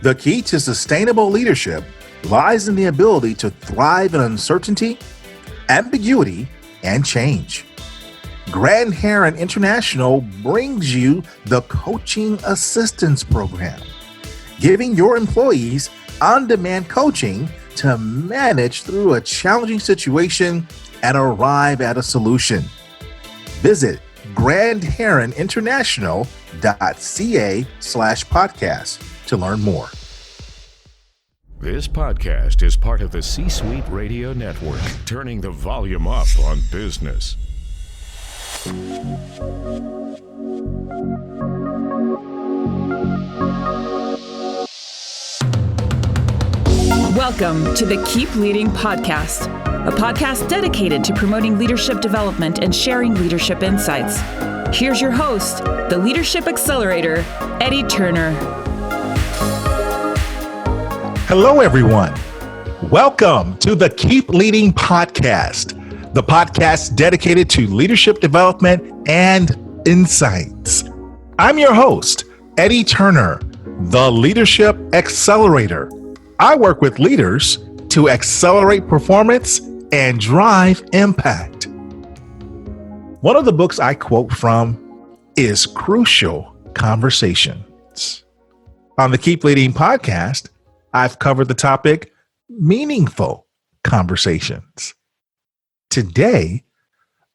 The key to sustainable leadership lies in the ability to thrive in uncertainty, ambiguity, and change. Grand Heron International brings you the Coaching Assistance Program, giving your employees on-demand coaching to manage through a challenging situation and arrive at a solution. Visit grandheroninternational.ca/podcast to learn more. This podcast is part of the C-Suite Radio Network, turning the volume up on business. Welcome to the Keep Leading Podcast, a podcast dedicated to promoting leadership development and sharing leadership insights. Here's your host, the Leadership Accelerator, Eddie Turner. Hello, everyone. Welcome to the Keep Leading Podcast, the podcast dedicated to leadership development and insights. I'm your host, Eddie Turner, the Leadership Accelerator. I work with leaders to accelerate performance and drive impact. One of the books I quote from is Crucial Conversations. On the Keep Leading podcast, I've covered the topic meaningful conversations. Today,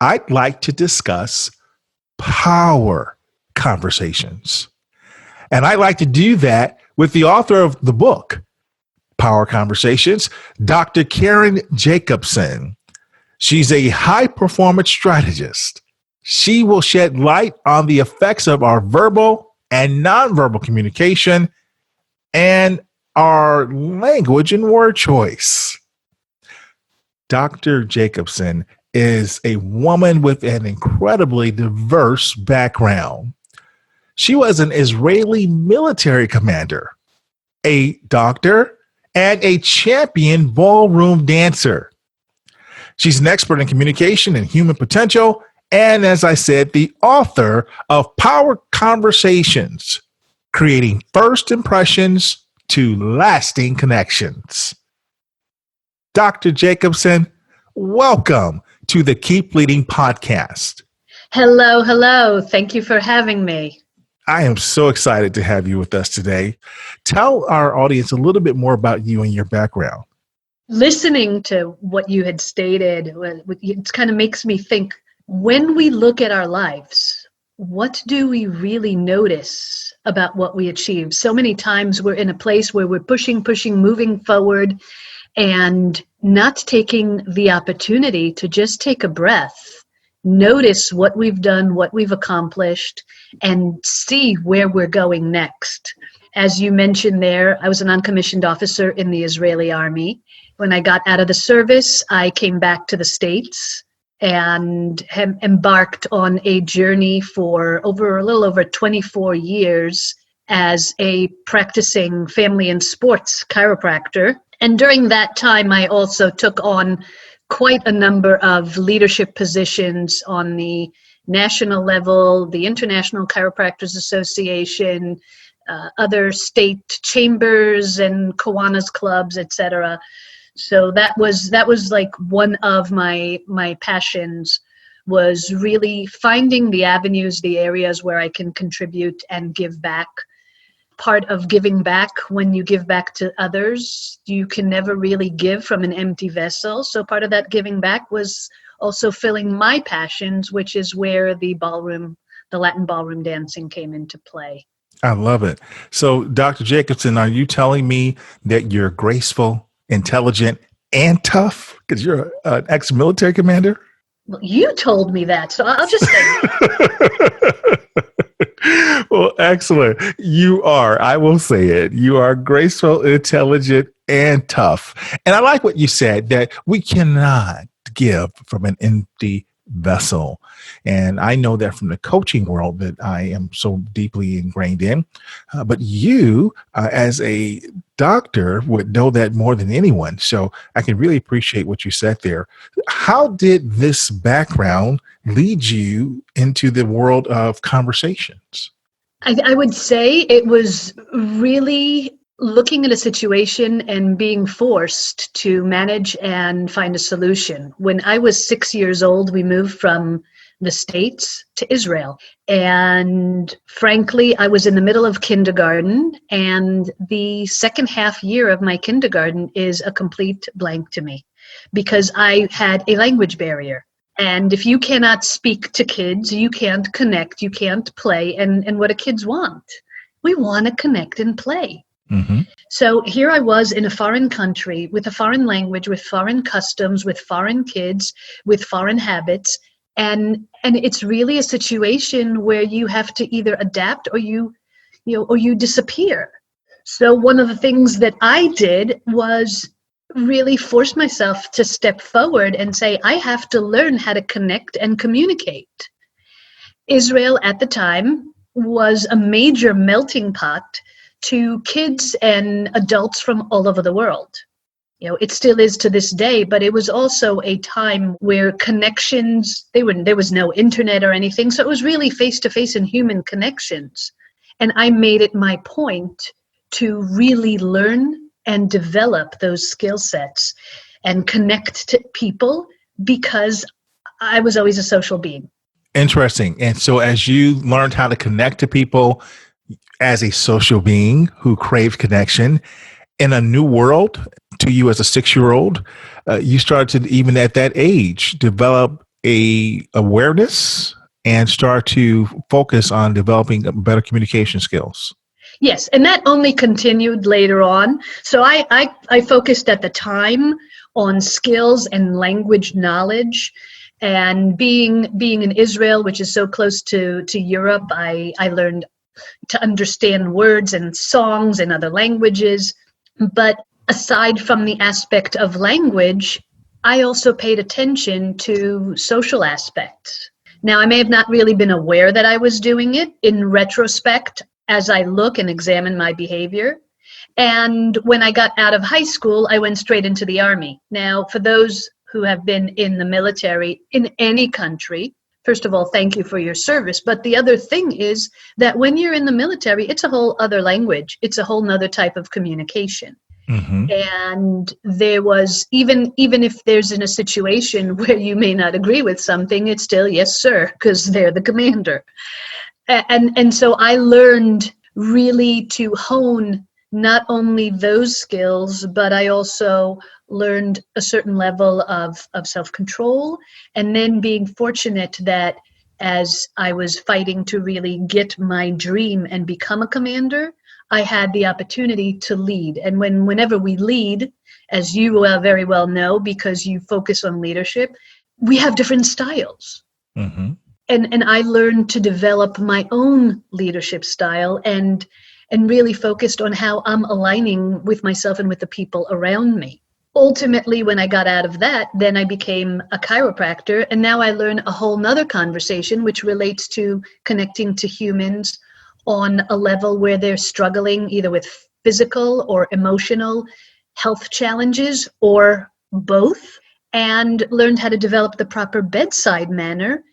I'd like to discuss power conversations. And I'd like to do that with the author of the book, Power Conversations, Dr. Karen Jacobson. She's a high-performance strategist. She will shed light on the effects of our verbal and nonverbal communication and our language and word choice. Dr. Jacobson is a woman with an incredibly diverse background. She was an Israeli military commander, a doctor, and a champion ballroom dancer. She's an expert in communication and human potential, and as I said, the author of Power Conversations, Creating First Impressions to Lasting Connections. Dr. Jacobson, welcome to the Keep Leading Podcast. Hello. Thank you for having me. I am so excited to have you with us today. Tell our audience a little bit more about you and your background. Listening to what you had stated, it kind of makes me think, when we look at our lives, what do we really notice about what we achieve? So many times we're in a place where we're pushing, moving forward, and not taking the opportunity to just take a breath, notice what we've done, what we've accomplished, and see where we're going next. As you mentioned there, I was a non-commissioned officer in the Israeli army. When I got out of the service, I came back to the States and embarked on a journey for a little over 24 years as a practicing family and sports chiropractor. And during that time, I also took on quite a number of leadership positions on the national level, the International Chiropractors Association, other state chambers and Kiwanis clubs, etc. So that was like one of my passions, was really finding the avenues, the areas where I can contribute and give back. Part of giving back, when you give back to others, you can never really give from an empty vessel. So part of that giving back was also filling my passions, which is where the Latin ballroom dancing came into play. I love it. So, Dr. Jacobson, are you telling me that you're graceful, intelligent, and tough? Because you're an ex-military commander? Well, you told me that, so I'll just say Well, excellent. You are, I will say it, you are graceful, intelligent, and tough. And I like what you said, that we cannot give from an empty vessel. And I know that from the coaching world that I am so deeply ingrained in. But you, as a doctor, would know that more than anyone. So I can really appreciate what you said there. How did this background lead you into the world of conversations? I would say it was really looking at a situation and being forced to manage and find a solution. When I was 6 years old, we moved from the States to Israel. And frankly, I was in the middle of kindergarten, and the second half year of my kindergarten is a complete blank to me because I had a language barrier. And if you cannot speak to kids, you can't connect, you can't play. And what do kids want? We want to connect and play. Mm-hmm. So here I was in a foreign country with a foreign language, with foreign customs, with foreign kids, with foreign habits. And it's really a situation where you have to either adapt or you disappear. So one of the things that I did was really force myself to step forward and say, I have to learn how to connect and communicate. Israel at the time was a major melting pot to kids and adults from all over the world. It still is to this day, but it was also a time where connections, there was no internet or anything. So it was really face-to-face and human connections. And I made it my point to really learn and develop those skill sets and connect to people because I was always a social being. Interesting. And so as you learned how to connect to people as a social being who craved connection in a new world to you as a 6-year-old, you started to, even at that age, develop a awareness and start to focus on developing better communication skills. Yes, and that only continued later on. So I focused at the time on skills and language knowledge. And being in Israel, which is so close to Europe, I learned to understand words and songs and other languages. But aside from the aspect of language, I also paid attention to social aspects. Now, I may have not really been aware that I was doing it in retrospect as I look and examine my behavior. And when I got out of high school, I went straight into the Army. Now, for those who have been in the military in any country, first of all, thank you for your service. But the other thing is that when you're in the military, it's a whole other language. It's a whole nother type of communication. Mm-hmm. And there was, even if there's in a situation where you may not agree with something, it's still, yes, sir, because they're the commander. And so I learned really to hone not only those skills, but I also learned a certain level of self-control. And then being fortunate that as I was fighting to really get my dream and become a commander, I had the opportunity to lead. And whenever we lead, as you very well know, because you focus on leadership, we have different styles. Mm-hmm. And I learned to develop my own leadership style and really focused on how I'm aligning with myself and with the people around me. Ultimately, when I got out of that, then I became a chiropractor. And now I learn a whole nother conversation, which relates to connecting to humans on a level where they're struggling either with physical or emotional health challenges or both, and learned how to develop the proper bedside manner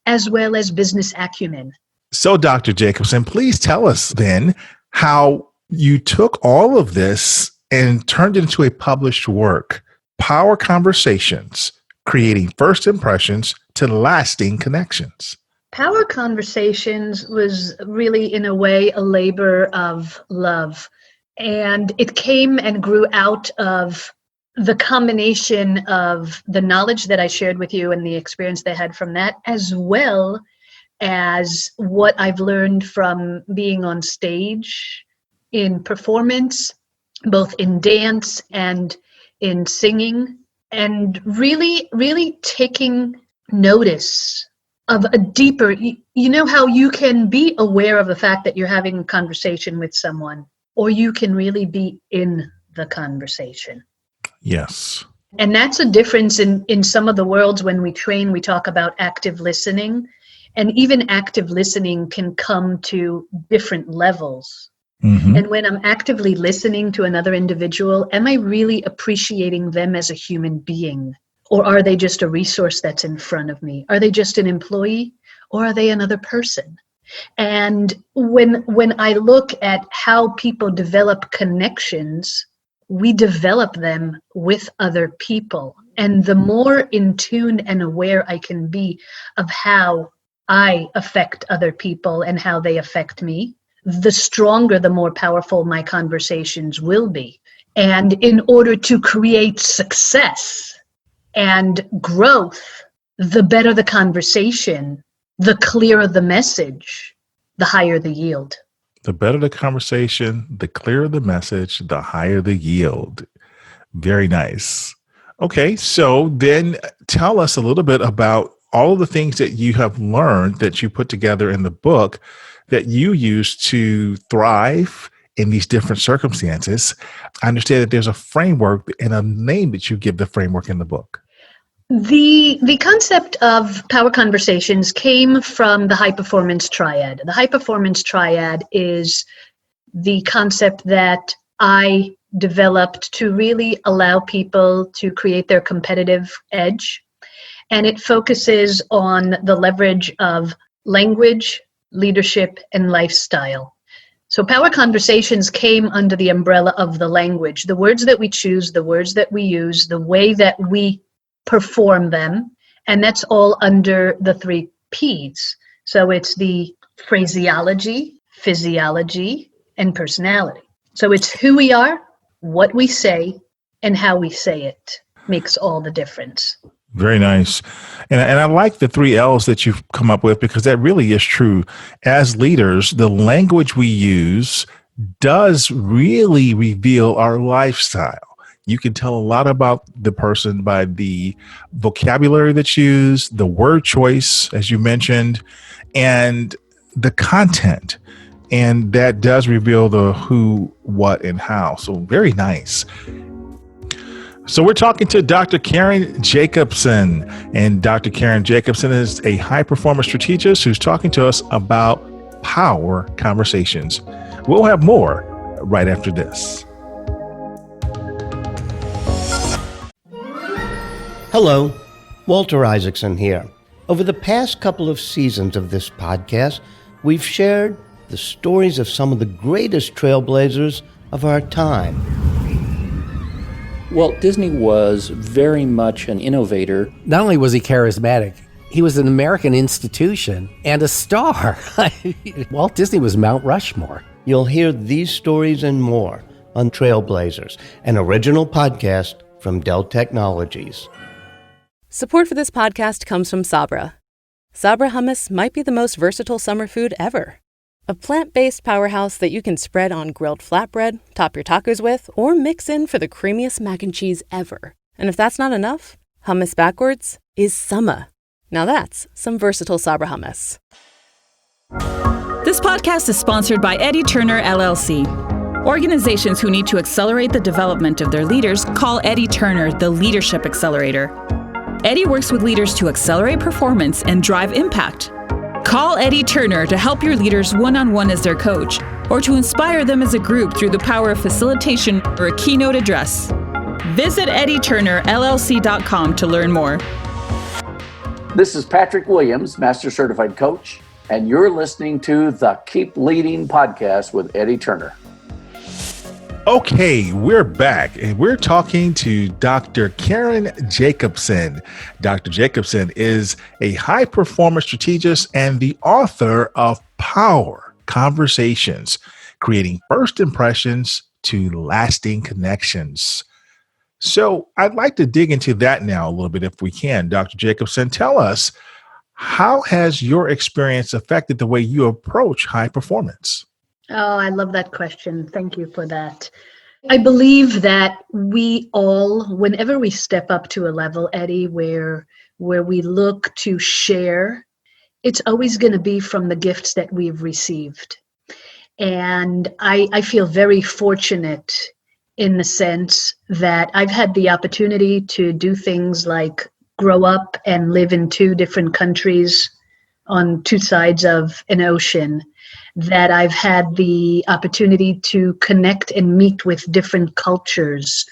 as well as business acumen. So, Dr. Jacobson, please tell us then how you took all of this and turned it into a published work, Power Conversations, Creating First Impressions to Lasting Connections. Power Conversations was really, in a way, a labor of love. And it came and grew out of the combination of the knowledge that I shared with you and the experience that I had from that, as well as what I've learned from being on stage in performance, both in dance and in singing, and really, really taking notice of a deeper, you know how you can be aware of the fact that you're having a conversation with someone, or you can really be in the conversation. Yes. And that's a difference in some of the worlds. When we train, we talk about active listening, and even active listening can come to different levels. Mm-hmm. And when I'm actively listening to another individual, am I really appreciating them as a human being? Or are they just a resource that's in front of me? Are they just an employee? Or are they another person? And when I look at how people develop connections, we develop them with other people. And the more in tune and aware I can be of how I affect other people and how they affect me, the stronger, the more powerful my conversations will be. And in order to create success and growth, the better the conversation, the clearer the message, the higher the yield. The better the conversation, the clearer the message, the higher the yield. Very nice. Okay, so then tell us a little bit about all of the things that you have learned that you put together in the book that you use to thrive in these different circumstances. I understand that there's a framework and a name that you give the framework in the book. The concept of power conversations came from the high performance triad. The high performance triad is the concept that I developed to really allow people to create their competitive edge. And it focuses on the leverage of language, leadership, and lifestyle. So power conversations came under the umbrella of the language, the words that we choose, the words that we use, the way that we perform them, and that's all under the 3 Ps. So it's the phraseology, physiology, and personality. So it's who we are, what we say, and how we say it makes all the difference. Very nice. And I like the 3 L's that you've come up with, because that really is true. As leaders, the language we use does really reveal our lifestyle. You can tell a lot about the person by the vocabulary that's used, the word choice, as you mentioned, and the content. And that does reveal the who, what, and how. So very nice. So we're talking to Dr. Karen Jacobson, and Dr. Karen Jacobson is a high-performance strategist who's talking to us about power conversations. We'll have more right after this. Hello, Walter Isaacson here. Over the past couple of seasons of this podcast, we've shared the stories of some of the greatest trailblazers of our time. Walt Disney was very much an innovator. Not only was he charismatic, he was an American institution and a star. Walt Disney was Mount Rushmore. You'll hear these stories and more on Trailblazers, an original podcast from Dell Technologies. Support for this podcast comes from Sabra. Sabra hummus might be the most versatile summer food ever. A plant-based powerhouse that you can spread on grilled flatbread, top your tacos with, or mix in for the creamiest mac and cheese ever. And if that's not enough, hummus backwards is summa. Now that's some versatile Sabra hummus. This podcast is sponsored by Eddie Turner, LLC. Organizations who need to accelerate the development of their leaders call Eddie Turner the Leadership Accelerator. Eddie works with leaders to accelerate performance and drive impact. Call Eddie Turner to help your leaders one-on-one as their coach, or to inspire them as a group through the power of facilitation or a keynote address. Visit EddieTurnerLLC.com to learn more. This is Patrick Williams, Master Certified Coach, and you're listening to the Keep Leading podcast with Eddie Turner. Okay, we're back, and we're talking to Dr. Karen Jacobson. Dr. Jacobson is a high-performance strategist and the author of Power Conversations, Creating First Impressions to Lasting Connections. So I'd like to dig into that now a little bit if we can. Dr. Jacobson, tell us, how has your experience affected the way you approach high performance? Oh, I love that question. Thank you for that. I believe that we all, whenever we step up to a level, Eddie, where we look to share, it's always going to be from the gifts that we've received. And I feel very fortunate in the sense that I've had the opportunity to do things like grow up and live in 2 different countries on 2 sides of an ocean, that I've had the opportunity to connect and meet with different cultures,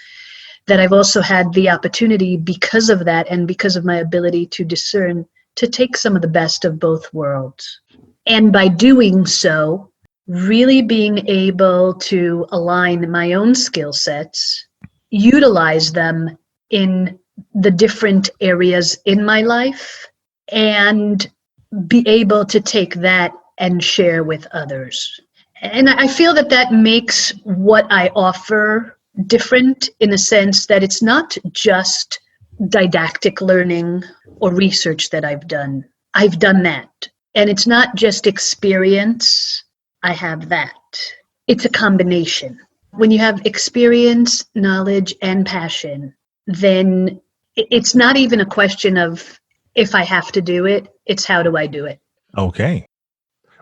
that I've also had the opportunity, because of that and because of my ability to discern, to take some of the best of both worlds. And by doing so, really being able to align my own skill sets, utilize them in the different areas in my life, and be able to take that and share with others. And I feel that that makes what I offer different in a sense that it's not just didactic learning or research that I've done. I've done that. And it's not just experience. I have that. It's a combination. When you have experience, knowledge, and passion, then it's not even a question of if I have to do it, it's how do I do it. Okay.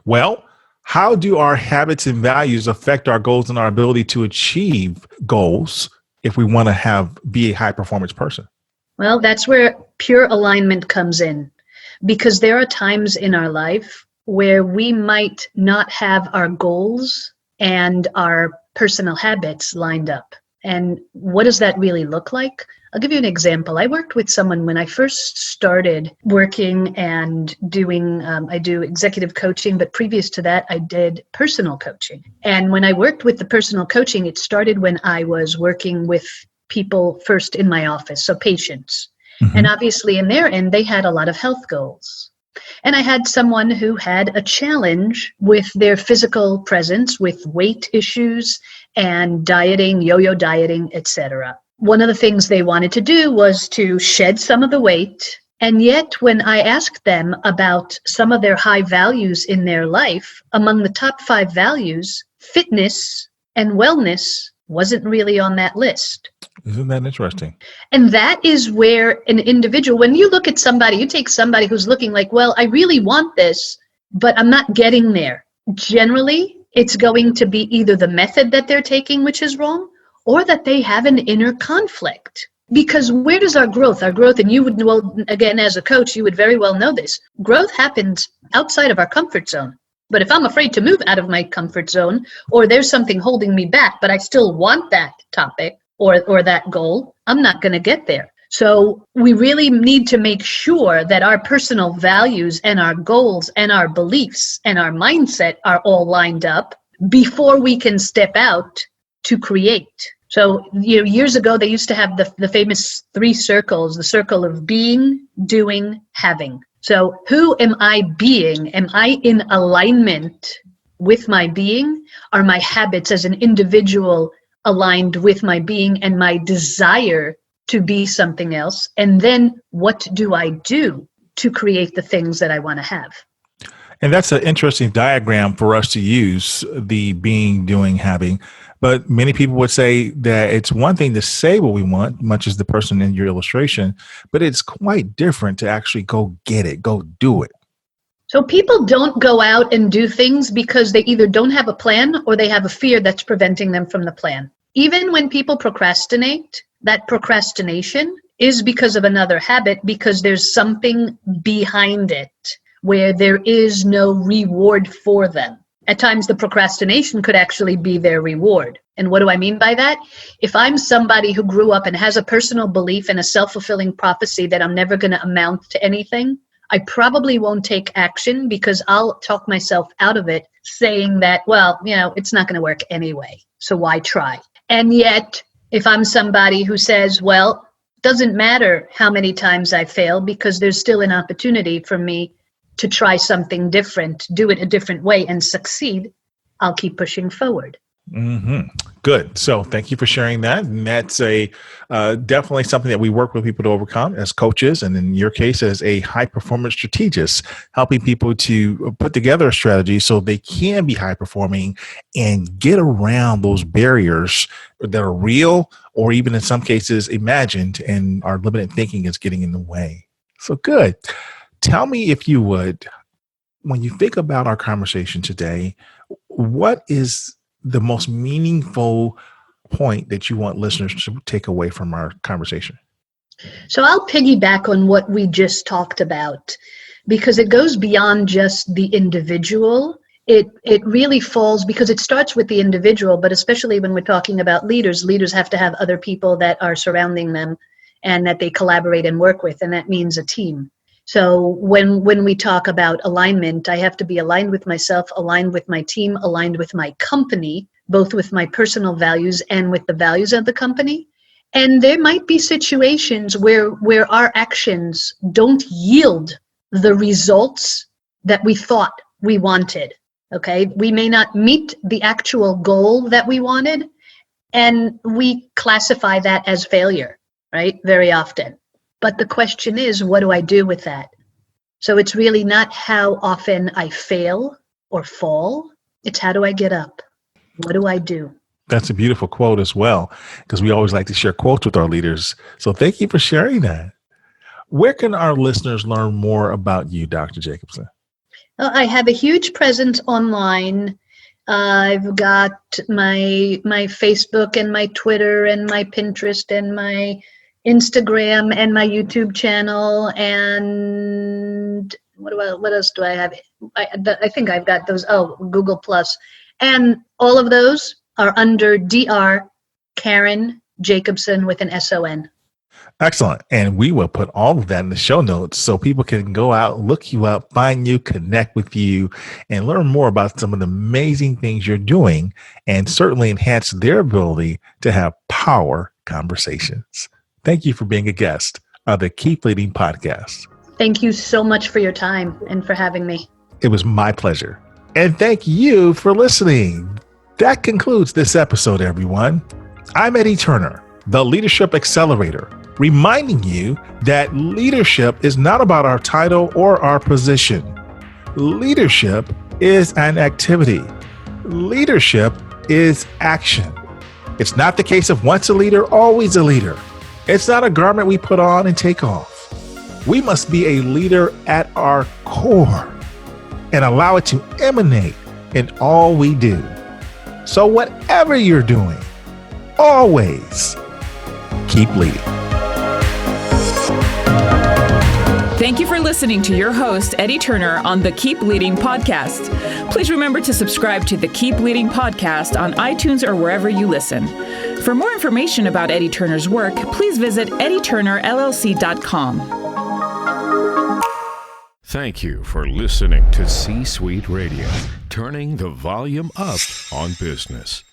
Well, how do our habits and values affect our goals and our ability to achieve goals if we want to be a high performance person? Well, that's where pure alignment comes in, because there are times in our life where we might not have our goals and our personal habits lined up. And what does that really look like? I'll give you an example. I worked with someone when I first started working and doing, I do executive coaching, but previous to that, I did personal coaching. And when I worked with the personal coaching, it started when I was working with people first in my office, so patients. Mm-hmm. And obviously in their end, they had a lot of health goals. And I had someone who had a challenge with their physical presence, with weight issues and dieting, yo-yo dieting, etc. One of the things they wanted to do was to shed some of the weight. And yet, when I asked them about some of their high values in their life, among the top 5 values, fitness and wellness wasn't really on that list. Isn't that interesting? And that is where an individual, when you look at somebody, you take somebody who's looking like, well, I really want this, but I'm not getting there. Generally, it's going to be either the method that they're taking, which is wrong, or that they have an inner conflict. Because where does our growth, and you would, well, again, as a coach, you would very well know this, growth happens outside of our comfort zone. But if I'm afraid to move out of my comfort zone, or there's something holding me back, but I still want that topic or that goal, I'm not going to get there. So we really need to make sure that our personal values and our goals and our beliefs and our mindset are all lined up before we can step out to create. So, years ago, they used to have the famous 3 circles, the circle of being, doing, having. So who am I being? Am I in alignment with my being? Are my habits as an individual aligned with my being and my desire to be something else? And then what do I do to create the things that I want to have? And that's an interesting diagram for us to use, the being, doing, having. But many people would say that it's one thing to say what we want, much as the person in your illustration, but it's quite different to actually go get it, go do it. So people don't go out and do things because they either don't have a plan or they have a fear that's preventing them from the plan. Even when people procrastinate, that procrastination is because of another habit, because there's something behind it where there is no reward for them. At times, the procrastination could actually be their reward. And what do I mean by that? If I'm somebody who grew up and has a personal belief and a self-fulfilling prophecy that I'm never going to amount to anything, I probably won't take action because I'll talk myself out of it saying that, well, it's not going to work anyway, so why try? And yet, if I'm somebody who says, well, doesn't matter how many times I fail because there's still an opportunity for me to try something different, do it a different way and succeed, I'll keep pushing forward. Mm-hmm. Good. So thank you for sharing that. And that's definitely something that we work with people to overcome as coaches. And in your case, as a high performance strategist, helping people to put together a strategy so they can be high performing and get around those barriers that are real or even in some cases imagined, and our limited thinking is getting in the way. So good. Tell me, if you would, when you think about our conversation today, what is the most meaningful point that you want listeners to take away from our conversation? So I'll piggyback on what we just talked about because it goes beyond just the individual. It really falls because it starts with the individual, but especially when we're talking about leaders have to have other people that are surrounding them and that they collaborate and work with, and that means a team. So when we talk about alignment, I have to be aligned with myself, aligned with my team, aligned with my company, both with my personal values and with the values of the company. And there might be situations where our actions don't yield the results that we thought we wanted. Okay, we may not meet the actual goal that we wanted, and we classify that as failure, right? Very often. But the question is, what do I do with that? So it's really not how often I fail or fall. It's how do I get up? What do I do? That's a beautiful quote as well, because we always like to share quotes with our leaders. So thank you for sharing that. Where can our listeners learn more about you, Dr. Jacobson? I have a huge presence online. I've got my Facebook and my Twitter and my Pinterest and my Instagram and my YouTube channel, and what else do I have? I think I've got those. Oh, Google Plus, and all of those are under Dr. Karen Jacobson with an S-O-N. Excellent. And we will put all of that in the show notes so people can go out, look you up, find you, connect with you, and learn more about some of the amazing things you're doing, and certainly enhance their ability to have power conversations. Thank you for being a guest of the Keep Leading podcast. Thank you so much for your time and for having me. It was my pleasure. And thank you for listening. That concludes this episode, everyone. I'm Eddie Turner, the Leadership Accelerator, reminding you that leadership is not about our title or our position. Leadership is an activity. Leadership is action. It's not the case of once a leader, always a leader. It's not a garment we put on and take off. We must be a leader at our core and allow it to emanate in all we do. So whatever you're doing, always keep leading. Thank you for listening to your host, Eddie Turner, on the Keep Leading podcast. Please remember to subscribe to the Keep Leading podcast on iTunes or wherever you listen. For more information about Eddie Turner's work, please visit eddieturnerllc.com. Thank you for listening to C-Suite Radio, turning the volume up on business.